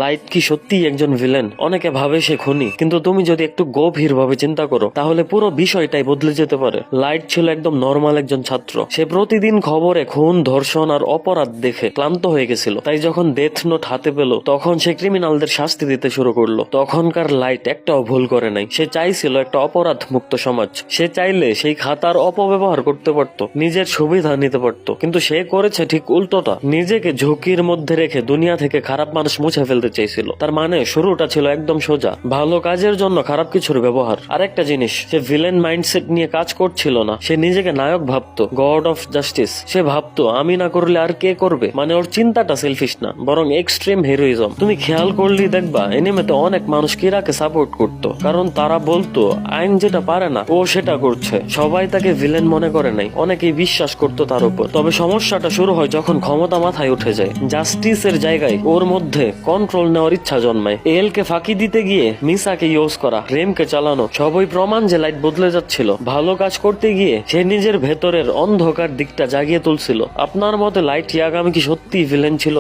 Light কি সত্যি একজন ভিলেন? অনেকে ভাবে সে খুনি, কিন্তু তুমি যদি একটু গভীর ভাবে চিন্তা করো তাহলে পুরো বিষয়টাই বদলে যেতে পারে। লাইট ছিল একদম নর্মাল একজন ছাত্র। সে প্রতিদিন খবরে খুন, ধর্ষণ আর অপরাধ দেখে ক্লান্ত হয়ে গেছিল। তাই যখন ডেথ নোট হাতে পেল তখন সে ক্রিমিনালদের শাস্তি দিতে শুরু করলো। তখনকার লাইট একটাও ভুল করে নাই। সে চাইছিল একটা অপরাধ মুক্ত সমাজ। সে চাইলে সেই খাতার অপব্যবহার করতে পারত, নিজের সুবিধা নিতে পারত, কিন্তু সে করেছে ঠিক উল্টোটা। নিজেকে ঝুঁকির মধ্যে রেখে দুনিয়া থেকে খারাপ মানুষ মুছে ফেলতে চেয়েছিল। তার মানে শুরুটা ছিল একদম সোজা, ভালো কাজের জন্য খারাপ কিছুর ব্যবহার। আরেকটা জিনিস, সে ভিলেন মাইন্ডসেট নিয়ে কাজ করছিল না। সে নিজেকে নায়ক ভাবতো, গড অফ জাস্টিস। সে ভাবতো আমি না করলে আর কে করবে। মানে ওর চিন্তাটা সেলফিশ না, বরং এক্সট্রিম হিরোইজম। তুমি খেয়াল করলেই দেখবা এনিমেতে অনেক মানুষ কিরাকে সাপোর্ট করতো, কারণ তারা বলতো আইন যেটা পারে না ও সেটা করছে। সবাই তাকে ভিলেন মনে করে নাই, অনেকেই বিশ্বাস করতো তার উপর। তবে সমস্যাটা শুরু হয় যখন ক্ষমতা মাথায় উঠে যায়। জাস্টিসের জায়গায় ওর মধ্যে কন্ট্রোল নেওয়ার ইচ্ছা জন্মায়। এলকে ফাঁকি দিতে গিয়ে মিসাকে ইউজ করা, রেমকে চালানো, সবই প্রমাণ যে লাইট বদলে যাচ্ছিল। ভালো কাজ করতে গিয়ে সে নিজের ভেতরের অন্ধকার দিকটা জাগিয়ে তুলছিল। আপনার মতে লাইট ইয়াগামি কি সত্যি ভিলেন ছিল?